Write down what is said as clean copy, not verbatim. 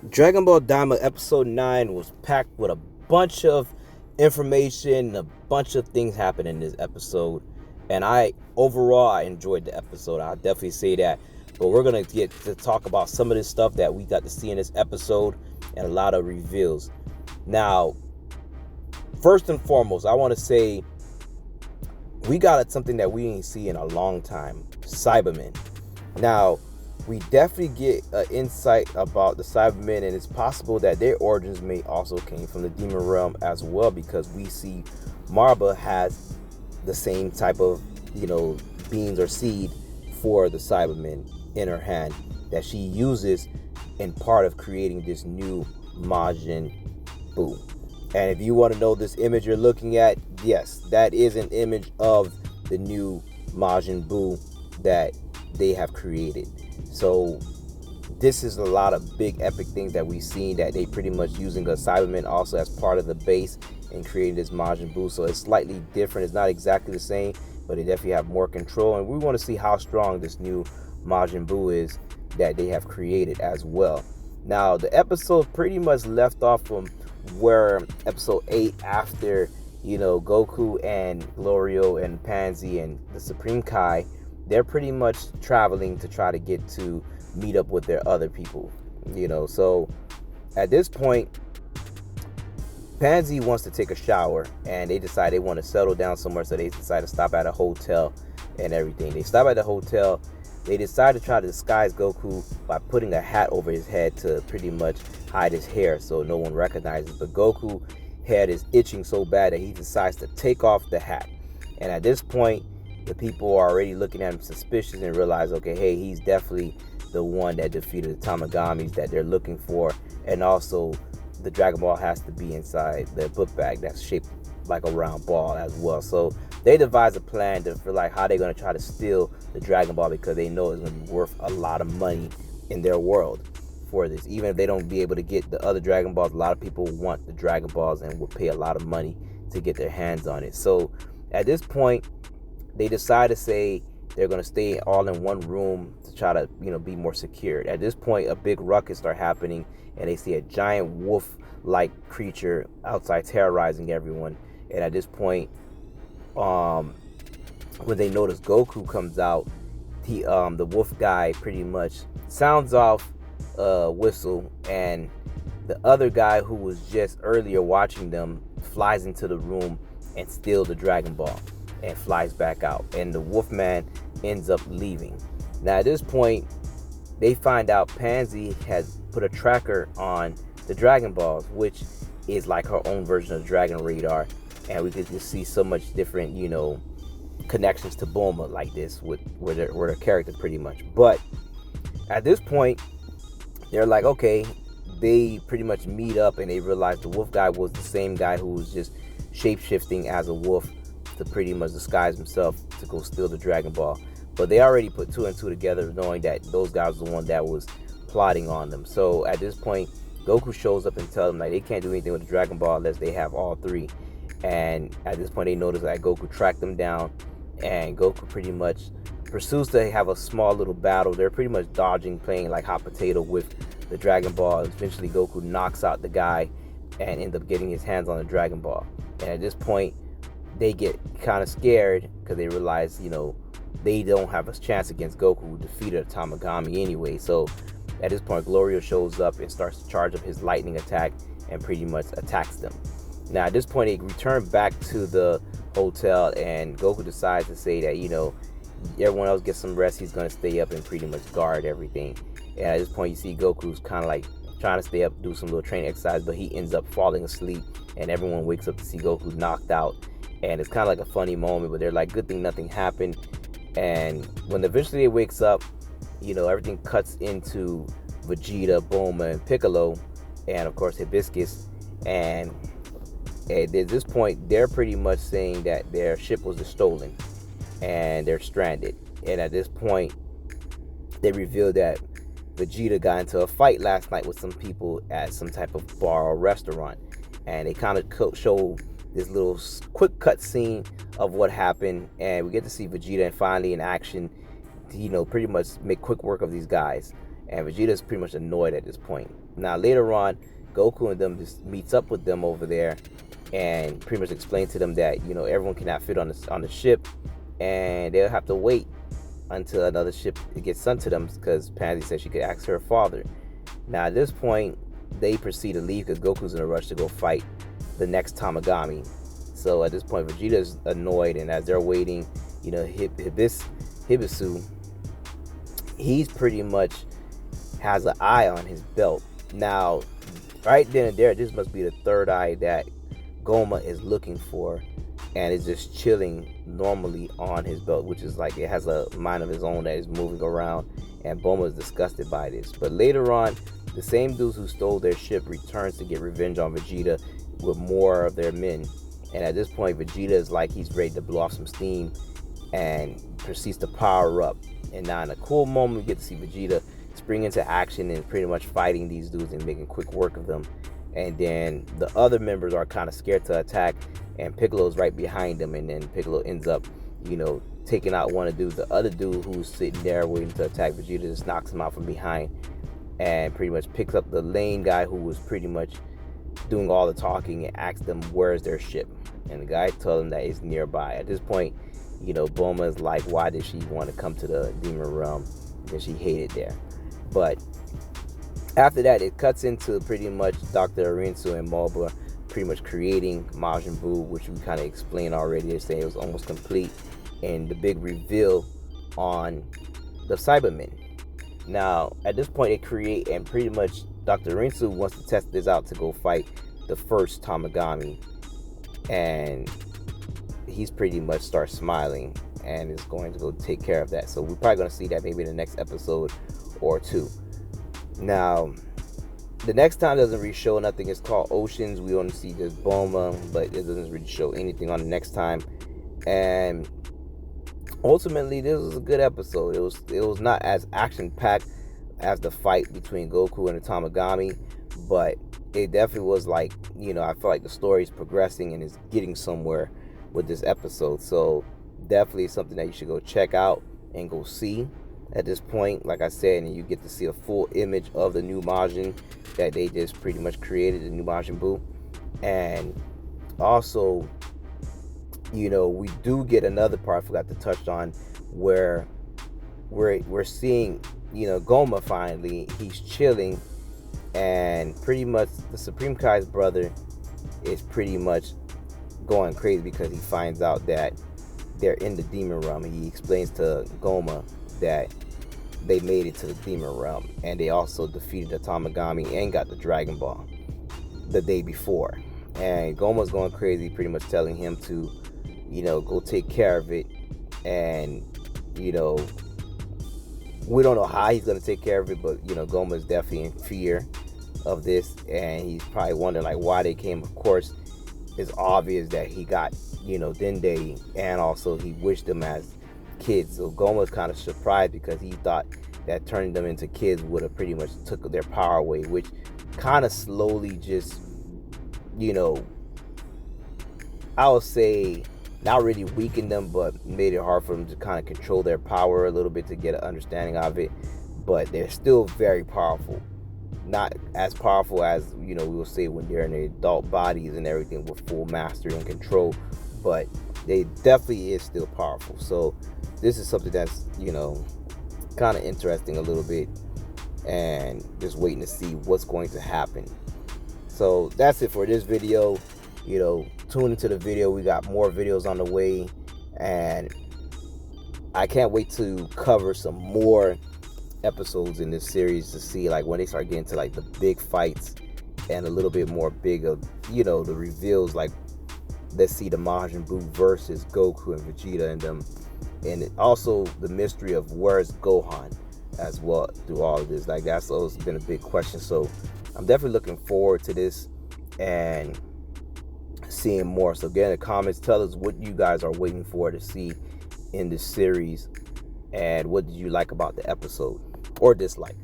Dragon Ball Daima episode 9 was packed with a bunch of information, a bunch of things happened in this episode. And I enjoyed the episode. I'll definitely say that. But we're going to get to talk about some of this stuff that we got to see in this episode and a lot of reveals. Now, first and foremost, I want to say we got something that we didn't see in a long time. Saibamen. Now, we definitely get an insight about the Saibamen, and it's possible that their origins may also came from the demon realm as well, because we see Marba has the same type of, beans or seed for the Cybermen in her hand that she uses in part of creating this new Majin Buu. And if you want to know this image you're looking at, yes, that is an image of the new Majin Buu that they have created. So this is a lot of big epic things that we've seen, that they pretty much using a Cyberman also as part of the base and creating this Majin Buu. So it's slightly different. It's not exactly the same, but they definitely have more control. And we want to see how strong this new Majin Buu is that they have created as well. Now, the episode pretty much left off from where episode 8, after, Goku and Glorio and Pansy and the Supreme Kai, they're pretty much traveling to try to get to meet up with their other people, So at this point, Pansy wants to take a shower, and they decide they want to settle down somewhere, so they decide to stop at a hotel and everything. They stop at the hotel. They decide to try to disguise Goku by putting a hat over his head to pretty much hide his hair so no one recognizes. But Goku head is itching so bad that he decides to take off the hat. And at this point, the people are already looking at him suspicious and realize, okay, hey, he's definitely the one that defeated the Tamagamis that they're looking for. And also, the Dragon Ball has to be inside the book bag that's shaped like a round ball as well. So they devise a plan for like how they're going to try to steal the Dragon Ball, because they know it's going to be worth a lot of money in their world for this. Even if they don't be able to get the other Dragon Balls, a lot of people want the Dragon Balls and will pay a lot of money to get their hands on it. So at this point, they decide to say they're going to stay all in one room to try to, be more secured. At this point, a big ruckus start happening, and they see a giant wolf-like creature outside terrorizing everyone. And at this point, when they notice Goku comes out, the wolf guy pretty much sounds off a whistle, and the other guy who was just earlier watching them flies into the room and steals the Dragon Ball and flies back out, and the Wolfman ends up leaving. Now at this point, they find out Pansy has put a tracker on the Dragon Balls, which is like her own version of Dragon Radar, and we could just see so much different, connections to Bulma like this with their character pretty much. But at this point, they're like, okay, they pretty much meet up, and they realize the wolf guy was the same guy who was just shape-shifting as a wolf to pretty much disguise himself to go steal the Dragon Ball. But they already put two and two together, knowing that those guys were the one that was plotting on them. So at this point, Goku shows up and tells them like they can't do anything with the Dragon Ball unless they have all three. And at this point, they notice that Goku tracked them down, and Goku pretty much pursues to have a small little battle. They're pretty much dodging, playing like hot potato with the Dragon Ball. Eventually, Goku knocks out the guy and ends up getting his hands on the Dragon Ball. And at this point, they get kind of scared because they realize, they don't have a chance against Goku, who defeated Tamagami anyway. So at this point, Glorio shows up and starts to charge up his lightning attack and pretty much attacks them. Now at this point, they return back to the hotel, and Goku decides to say that, everyone else gets some rest. He's going to stay up and pretty much guard everything. And at this point, you see Goku's kind of like trying to stay up, do some little training exercise, but he ends up falling asleep, and everyone wakes up to see Goku knocked out. And it's kind of like a funny moment, but they're like, good thing nothing happened. And when eventually it wakes up, everything cuts into Vegeta, Bulma, and Piccolo, and of course Hibiscus. And at this point, they're pretty much saying that their ship was stolen and they're stranded. And at this point, they reveal that Vegeta got into a fight last night with some people at some type of bar or restaurant. And they kind of show this little quick cut scene of what happened, and we get to see Vegeta finally in action, pretty much make quick work of these guys. And Vegeta's pretty much annoyed at this point. Now later on, Goku and them just meets up with them over there, and pretty much explains to them that everyone cannot fit on the ship, and they'll have to wait until another ship gets sent to them, because Pansy said she could ask her father. Now at this point, they proceed to leave because Goku's in a rush to go fight the next Tamagami. So at this point, Vegeta's annoyed, and as they're waiting, Hibisu, he's pretty much has an eye on his belt. Now, right then and there, this must be the third eye that Goma is looking for, and is just chilling normally on his belt, which is like it has a mind of its own that is moving around, and Bulma is disgusted by this. But later on, the same dudes who stole their ship returns to get revenge on Vegeta with more of their men. And at this point, Vegeta is like he's ready to blow off some steam and proceeds to power up. And now in a cool moment, we get to see Vegeta spring into action and pretty much fighting these dudes and making quick work of them. And then the other members are kind of scared to attack, and Piccolo's right behind them, and then Piccolo ends up, taking out one of the dudes. The other dude who's sitting there waiting to attack Vegeta just knocks him out from behind, and pretty much picks up the lame guy who was pretty much doing all the talking, and asks them where's their ship. And the guy told him that it's nearby. At this point, Bulma is like, why did she want to come to the Demon Realm? And she hated there. But after that, it cuts into pretty much Dr. Arinsu and Moba pretty much creating Majin Buu, which we kind of explained already. They're saying it was almost complete, and the big reveal on the Saibamen. Now, at this point, they create, and pretty much Dr. Arinsu wants to test this out to go fight the first Tamagami, and he's pretty much starts smiling and is going to go take care of that. So we're probably going to see that maybe in the next episode or two. Now, the next time doesn't really show nothing. It's called Oceans. We only see just Bulma, but it doesn't really show anything on the next time. And ultimately, this was a good episode. It was not as action packed as the fight between Goku and the Tamagami, but it definitely was like, I feel like the story is progressing and is getting somewhere with this episode. So definitely something that you should go check out and go see at this point. Like I said, and you get to see a full image of the new Majin that they just pretty much created, the new Majin Buu. And also, we do get another part I forgot to touch on, where we're seeing, Goma finally, he's chilling, and pretty much the Supreme Kai's brother is pretty much going crazy because he finds out that they're in the Demon Realm. He explains to Goma that they made it to the Demon Realm, and they also defeated the Tamagami and got the Dragon Ball the day before. And Goma's going crazy, pretty much telling him to, go take care of it. And, we don't know how he's going to take care of it, but, Goma's definitely in fear of this, and he's probably wondering, like, why they came. Of course, it's obvious that he got, Dende, and also he wished them as kids. So Goma's kind of surprised because he thought that turning them into kids would have pretty much took their power away, which kind of slowly just, I would say not really weakened them, but made it hard for them to kind of control their power a little bit, to get an understanding of it. But they're still very powerful. Not as powerful as, we will say when they're in their adult bodies and everything with full mastery and control, but they definitely is still powerful. So this is something that's, kind of interesting a little bit, and just waiting to see what's going to happen. So that's it for this video. Tune into the video. We got more videos on the way, and I can't wait to cover some more episodes in this series to see, like, when they start getting to, like, the big fights and a little bit more big of, the reveals. Like, let's see the Majin Buu versus Goku and Vegeta and them, and also the mystery of where's Gohan as well through all of this. Like, that's always been a big question. So I'm definitely looking forward to this and seeing more. So get in the comments, tell us what you guys are waiting for to see in this series, and what did you like about the episode or dislike.